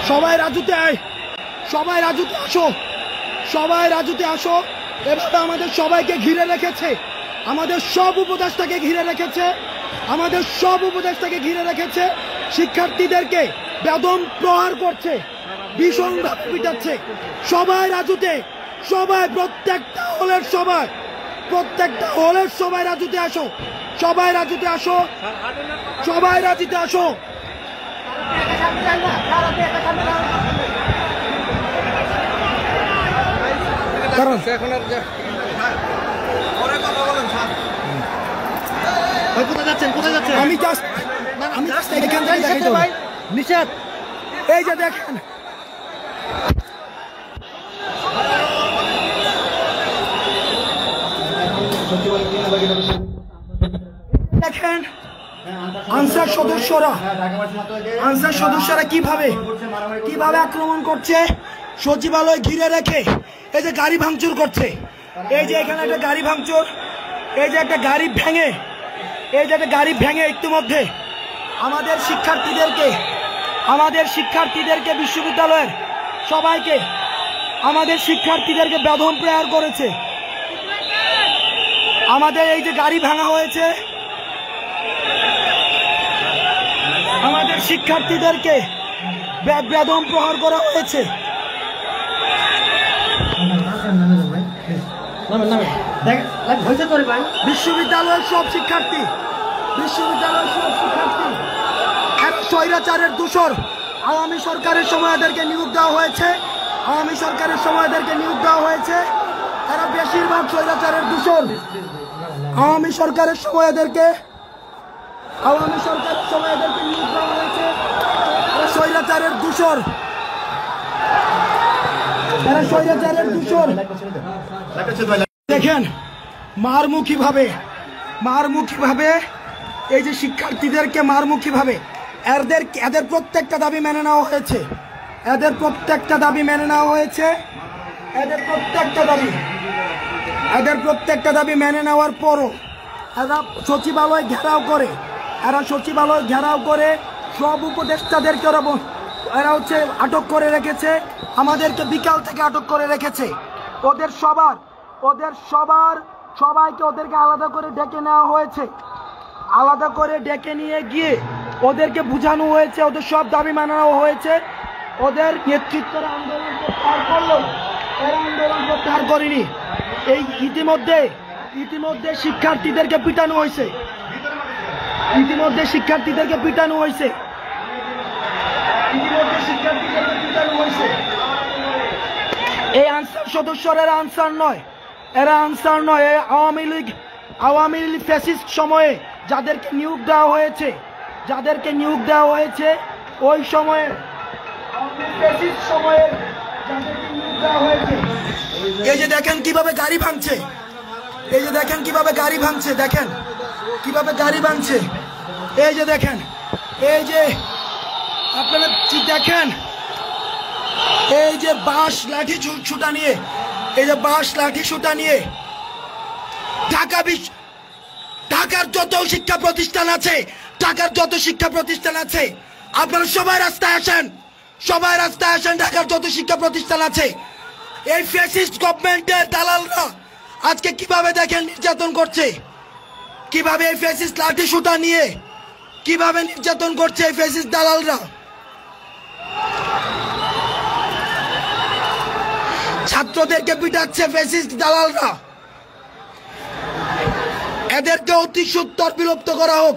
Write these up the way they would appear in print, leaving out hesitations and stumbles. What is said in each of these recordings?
সবাই রাজুতে আয়, সবাই রাজুতে আসো, সবাই রাজুতে আসো। এভাবে আমাদের সবাইকে ঘিরে রেখেছে, আমাদের সব উপদেষ্টাকে ঘিরে রেখেছে, আমাদের সব উপদেষ্টাকে ঘিরে রেখেছে। শিক্ষার্থীদেরকে বেদম প্রহার করছে, ভীষণভাবে পিটাচ্ছে। সবাই রাজুতে, সবাই প্রত্যেকটা হলের সবাই, প্রত্যেকটা হলের সবাই রাজুতে আসো, সবাই রাজুতে আসো, সবাই রাজুতে আসো। আমি জাস্ট এখান থেকে দেখাই ভাই নিষেধ। এই যে দেখেন, দেখেন আনসার সদস্যরা কিভাবে আক্রমণ করছে, সচিবালয় ঘিরে রেখে এই যে গাড়ি ভাঙচুর করছে। এই যে এখানে একটা গাড়ি ভাঙচুর, এই যে একটা গাড়ি ভেঙে, এই যে একটা গাড়ি ভেঙে ইতিমধ্যে আমাদের শিক্ষার্থীদেরকে বিশ্ববিদ্যালয়ের সবাইকে, আমাদের শিক্ষার্থীদেরকে বেদম প্রহার করেছে। আমাদের এই যে গাড়ি ভাঙা হয়েছে, আমাদের শিক্ষার্থীদেরকে বেদম প্রহার করা হয়েছে। বিশ্ববিদ্যালয়ের সব শিক্ষার্থী স্বৈরাচারের দূষর। আওয়ামী সরকারের সময় এদেরকে নিয়োগ দেওয়া হয়েছে, এরা বেশিরভাগ স্বৈরাচারের দূষর। আওয়ামী সরকারের সময় এদেরকে নিয়োগ দেওয়া হয়েছে, এরা স্বৈরাচারের দূষর, দেখেন মারমুখী ভাবে এই যে শিক্ষার্থীদেরকে মারমুখী ভাবে এদের প্রত্যেকটা দাবি মেনে নেওয়া হয়েছে, এদের প্রত্যেকটা দাবি মেনে নেওয়ার পরও এরা সচিবালয় ঘেরাও করে সব উপদেষ্টাদেরকে এরা আটক করে রেখেছে। আমাদেরকে বিকাল থেকে আটক করে রেখেছে। সবাইকে আলাদা করে ডেকে নেওয়া হয়েছে, আলাদা করে ডেকে নিয়ে গিয়ে ওদেরকে বুঝানো হয়েছে, ওদের সব দাবি মানানো হয়েছে। ওদের নেতৃত্বরা আন্দোলন প্রত্যাহার করলো, এরা আন্দোলন প্রত্যাহার করেনি। এই ইতিমধ্যে শিক্ষার্থীদেরকে পিটানো হয়েছে, এই আনসার সদস্যরা এরা আনসার নয়। আওয়ামী লীগ ফ্যাসিস্ট সময়ে যাদেরকে নিয়োগ দেওয়া হয়েছে ওই সময়ে এই যে দেখেন কিভাবে গাড়ি ভাঙছে, দেখেন এই যে দেখেন, এই যে আপনারা দেখেন, এই যে বাঁশ লাঠি ছুটা নিয়ে ঢাকার যত শিক্ষা প্রতিষ্ঠান আছে, আপনারা সবাই রাস্তায় আসেন, ঢাকার যত শিক্ষা প্রতিষ্ঠান আছে। এই ফ্যাসিস্ট গভর্নমেন্টের দালালরা আজকে কিভাবে দেখেন নির্যাতন করছে, কিভাবে এই ফ্যাসিস্ট লাঠি সুটা নিয়ে কিভাবে নির্যাতন করছে এই ফ্যাসিস্ট দালালরা। ছাত্রদেরকে পিটাচ্ছে ফ্যাসিস্ট দালালরা। এদেরকে অতি সত্বর বিলুপ্ত করা হোক।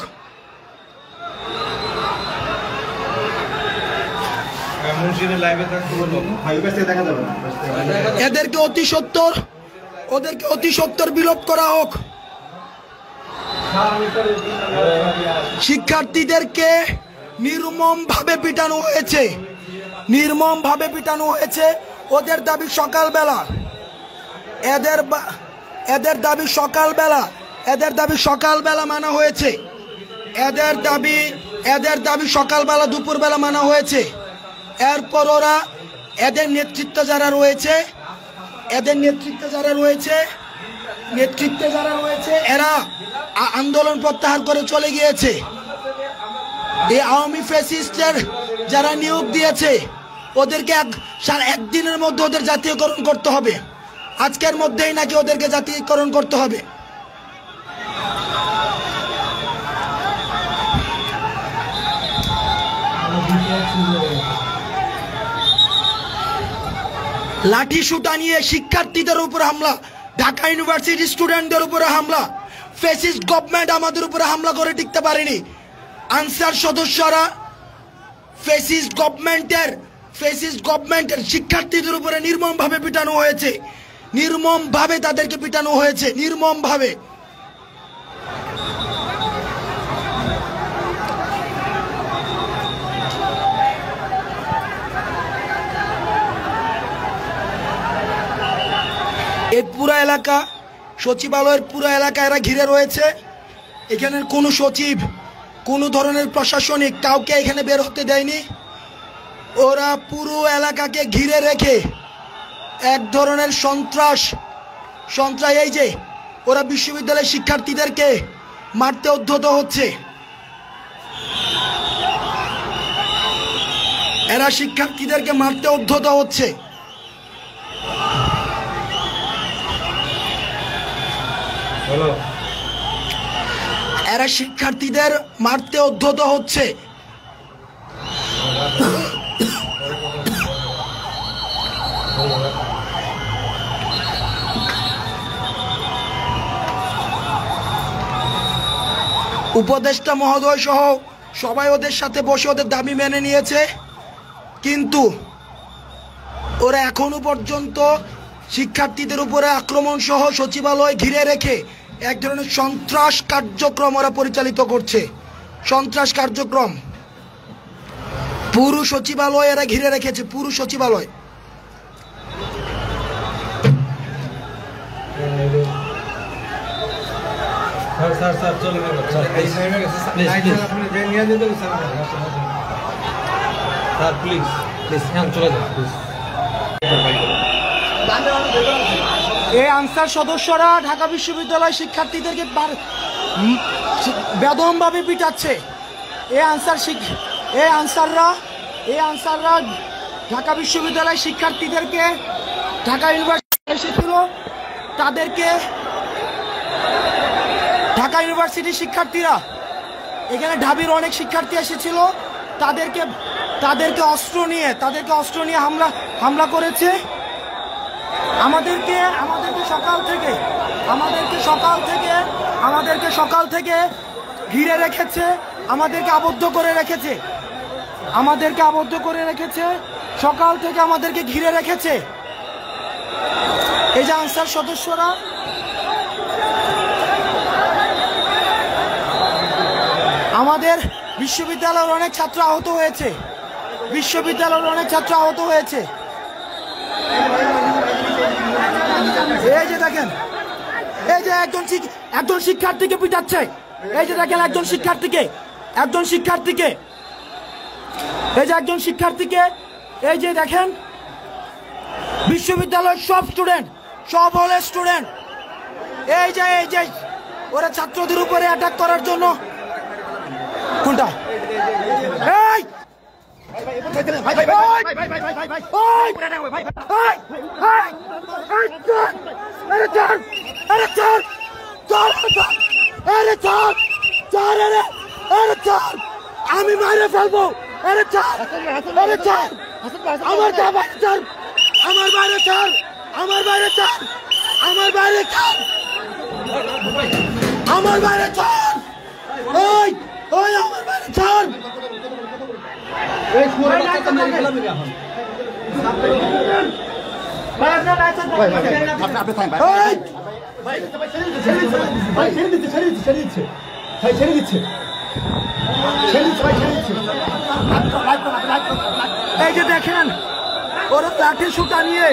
এদেরকে অতি সত্বর বিলোপ করা হোক। শিক্ষার্থীদেরকে নির্মম ভাবে পিটানো হয়েছে। ওদের দাবি সকালবেলা, এদের দাবি সকালবেলা মানা হয়েছে, সকালবেলা দুপুরবেলা মানা হয়েছে। এরপর ওরা এদের নেতৃত্বে যারা রয়েছে এরা আন্দোলন প্রত্যাহার করে চলে গিয়েছে। এই আওয়ামী ফ্যাসিস্টের যারা নিয়োগ দিয়েছে ওদেরকে একদিনের মধ্যে ওদের জাতীয়করণ করতে হবে। আজকের মধ্যেই নাকি ওদেরকে জাতীয়করণ করতে হবে। লাঠি সুটা নিয়ে শিক্ষার্থীদের উপর হামলা, ঢাকা ইউনিভার্সিটি স্টুডেন্টদের উপরে হামলা। ফ্যাসিস্ট গভর্নমেন্ট আমাদের উপরে হামলা করে টিকতে পারেনি। আনসার সদস্যরা ফ্যাসিস্ট গভর্নমেন্টের শিক্ষার্থীদের উপরে নির্মমভাবে পিটানো হয়েছে, নির্মমভাবে তাদেরকে পিটানো হয়েছে, নির্মমভাবে। এই পুরো এলাকা, সচিবালয়ের পুরো এলাকা এরা ঘিরে রয়েছে। এখানের কোনো সচিব, কোনো ধরনের প্রশাসনিক কাউকে এখানে বের হতে দেয়নি। ওরা পুরো এলাকাকে ঘিরে রেখে এক ধরনের সন্ত্রাস। এই যে ওরা বিশ্ববিদ্যালয়ের শিক্ষার্থীদেরকে মারতে উদ্যত হচ্ছে। এরা শিক্ষার্থীদেরকে মারতে উদ্যত হচ্ছে। এরা শিক্ষার্থীদের মারতে উদ্যত হচ্ছে। উপদেষ্টা মহোদয় সহ সবাই ওদের সাথে বসে ওদের দাবি মেনে নিয়েছে, কিন্তু ওরা এখনো পর্যন্ত শিক্ষার্থীদের উপরে আক্রমণ সহ সচিবালয় ঘিরে রেখে এক ধরনের সন্ত্রাস কার্যক্রম ওরা পরিচালিত করছে। সন্ত্রাস কার্যক্রম পুরো সচিবালয় এরা ঘিরে রেখেছে, পুরো সচিবালয়। এই আনসার সদস্যরা ঢাকা বিশ্ববিদ্যালয় শিক্ষার্থীদেরকে বেদমভাবে পিটাচ্ছে। এই আনসাররা ঢাকা বিশ্ববিদ্যালয় শিক্ষার্থীদেরকে, ঢাকা ইউনিভার্সিটি এসেছিল তাদেরকে, ঢাকা ইউনিভার্সিটির শিক্ষার্থীরা, এখানে ঢাবির অনেক শিক্ষার্থী এসেছিল, তাদেরকে অস্ত্র নিয়ে হামলা করেছে। আমাদেরকে সকাল থেকে ঘিরে রেখেছে, আমাদেরকে আবদ্ধ করে রেখেছে, সকাল থেকে আমাদেরকে ঘিরে রেখেছে। এই যে আনসার সদস্যরা, আমাদের বিশ্ববিদ্যালয়ের অনেক ছাত্র আহত হয়েছে। এই যে দেখেন, এই যে একজন শিক্ষার্থীকে পিটাচ্ছে। এই যে দেখেন একজন শিক্ষার্থীকে, এই যে দেখেন বিশ্ববিদ্যালয়ের সব হলের স্টুডেন্ট, এই যে ওরা ছাত্রদের উপরে অ্যাটাক করার জন্য। কোনটা? এই আমি মারে ফেলবো। আমার বাইরে এই যে দেখেন ওরা লাঠি শুটা নিয়ে